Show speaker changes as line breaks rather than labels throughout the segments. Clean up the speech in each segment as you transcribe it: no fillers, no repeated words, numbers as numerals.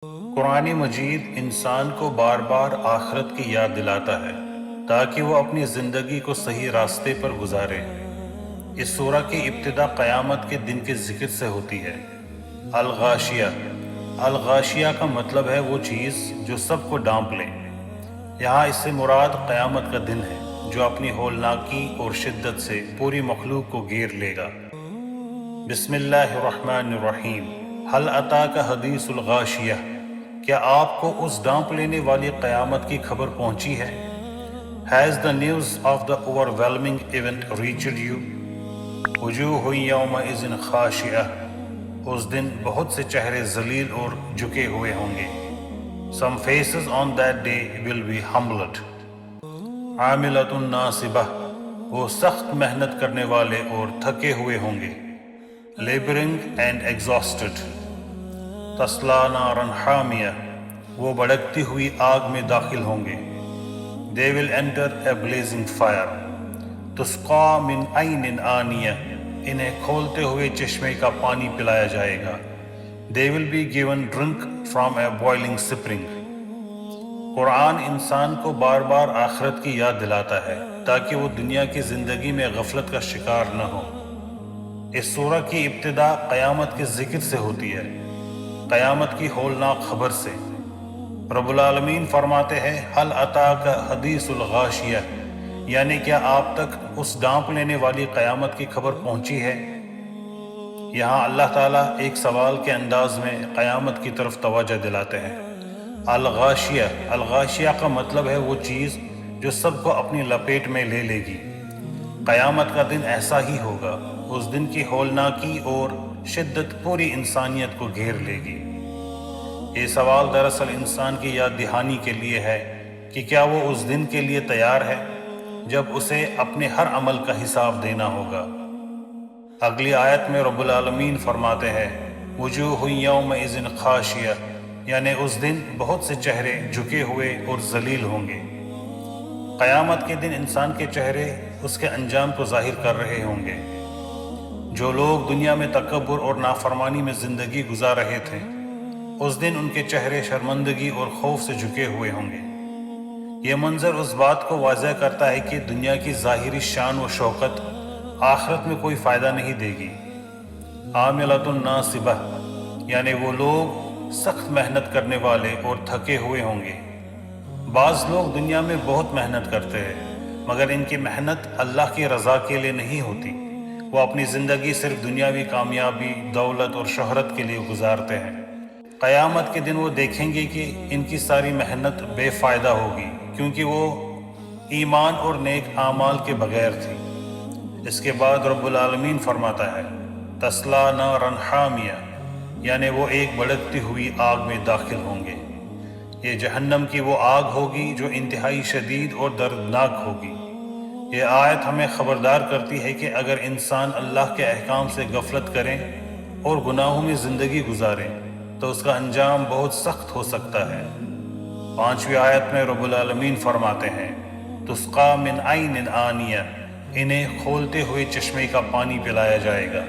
قرآن مجید انسان کو بار بار آخرت کی یاد دلاتا ہے تاکہ وہ اپنی زندگی کو صحیح راستے پر گزارے۔ اس سورہ کی ابتدا قیامت کے دن کے ذکر سے ہوتی ہے۔ الغاشیہ الغاشیہ کا مطلب ہے وہ چیز جو سب کو ڈانپ لے۔ یہاں اس سے مراد قیامت کا دن ہے جو اپنی ہولناکی اور شدت سے پوری مخلوق کو گھیر لے گا۔ بسم اللہ الرحمن الرحیم۔ هل اتاک حدیث الغاشیہ، کیا آپ کو اس ڈانپ لینے والی قیامت کی خبر پہنچی ہے؟ Has the news of the overwhelming event reached you? وجوہ یومئذ خاشعہ، اس دن بہت سے چہرے ذلیل اور جھکے ہوئے ہوں گے۔ Some faces on that day will be humbled۔ عاملۃ ناصبہ، وہ سخت محنت کرنے والے اور تھکے ہوئے ہوں گے۔ Laboring and exhausted۔ تصلیٰ نارا حامیہ، وہ بھڑکتی ہوئی آگ میں داخل ہوں گے۔ They will enter a blazing fire۔ تسقیٰ من عین آنیہ، انہیں کھولتے ہوئے چشمے کا پانی پلایا جائے گا۔ They will be given drink from a boiling spring۔ قرآن انسان کو بار بار آخرت کی یاد دلاتا ہے تاکہ وہ دنیا کی زندگی میں غفلت کا شکار نہ ہو۔ اس سورہ کی ابتدا قیامت کے ذکر سے ہوتی ہے، قیامت کی ہولناک خبر سے۔ رب العالمین فرماتے ہیں حل اتاک حدیث الغاشیہ، یعنی کیا آپ تک اس ڈانپ لینے والی قیامت کی خبر پہنچی ہے؟ یہاں اللہ تعالیٰ ایک سوال کے انداز میں قیامت کی طرف توجہ دلاتے ہیں۔ الغاشیہ الغاشیہ کا مطلب ہے وہ چیز جو سب کو اپنی لپیٹ میں لے لے گی۔ قیامت کا دن ایسا ہی ہوگا، اس دن کی ہولناکی اور شدت پوری انسانیت کو گھیر لے گی۔ یہ سوال دراصل انسان کی یاد دہانی کے لیے ہے کہ کیا وہ اس دن کے لیے تیار ہے جب اسے اپنے ہر عمل کا حساب دینا ہوگا۔ اگلی آیت میں رب العالمین فرماتے ہیں وجوہ یومئذ خاشعہ، یعنی اس دن بہت سے چہرے جھکے ہوئے اور ذلیل ہوں گے۔ قیامت کے دن انسان کے چہرے اس کے انجام کو ظاہر کر رہے ہوں گے۔ جو لوگ دنیا میں تکبر اور نافرمانی میں زندگی گزار رہے تھے، اس دن ان کے چہرے شرمندگی اور خوف سے جھکے ہوئے ہوں گے۔ یہ منظر اس بات کو واضح کرتا ہے کہ دنیا کی ظاہری شان و شوکت آخرت میں کوئی فائدہ نہیں دے گی۔ عاملۃ ناصبہ، یعنی وہ لوگ سخت محنت کرنے والے اور تھکے ہوئے ہوں گے۔ بعض لوگ دنیا میں بہت محنت کرتے ہیں مگر ان کی محنت اللہ کی رضا کے لیے نہیں ہوتی۔ وہ اپنی زندگی صرف دنیاوی کامیابی، دولت اور شہرت کے لیے گزارتے ہیں۔ قیامت کے دن وہ دیکھیں گے کہ ان کی ساری محنت بے فائدہ ہوگی کیونکہ وہ ایمان اور نیک اعمال کے بغیر تھی۔ اس کے بعد رب العالمین فرماتا ہے تصلیٰ نارا حامیہ، یعنی وہ ایک بھڑکتی ہوئی آگ میں داخل ہوں گے۔ یہ جہنم کی وہ آگ ہوگی جو انتہائی شدید اور دردناک ہوگی۔ یہ آیت ہمیں خبردار کرتی ہے کہ اگر انسان اللہ کے احکام سے غفلت کریں اور گناہوں میں زندگی گزاریں تو اس کا انجام بہت سخت ہو سکتا ہے۔ 5ویں آیت میں رب العالمین فرماتے ہیں تسقیٰ من عین آنیہ، انہیں کھولتے ہوئے چشمے کا پانی پلایا جائے گا۔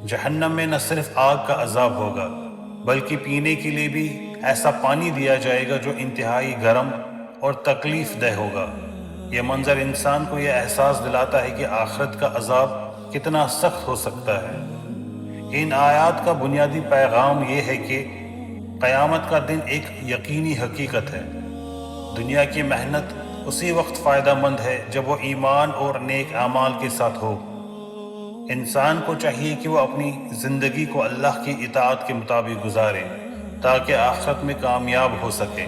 جہنم میں نہ صرف آگ کا عذاب ہوگا بلکہ پینے کے لیے بھی ایسا پانی دیا جائے گا جو انتہائی گرم اور تکلیف دہ ہوگا۔ یہ منظر انسان کو یہ احساس دلاتا ہے کہ آخرت کا عذاب کتنا سخت ہو سکتا ہے۔ ان آیات کا بنیادی پیغام یہ ہے کہ قیامت کا دن ایک یقینی حقیقت ہے۔ دنیا کی محنت اسی وقت فائدہ مند ہے جب وہ ایمان اور نیک اعمال کے ساتھ ہو۔ انسان کو چاہیے کہ وہ اپنی زندگی کو اللہ کی اطاعت کے مطابق گزارے تاکہ آخرت میں کامیاب ہو سکے۔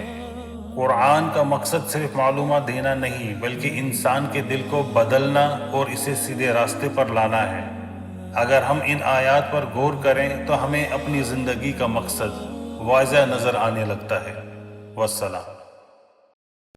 قرآن کا مقصد صرف معلومات دینا نہیں بلکہ انسان کے دل کو بدلنا اور اسے سیدھے راستے پر لانا ہے۔ اگر ہم ان آیات پر غور کریں تو ہمیں اپنی زندگی کا مقصد واضح نظر آنے لگتا ہے۔ والسلام۔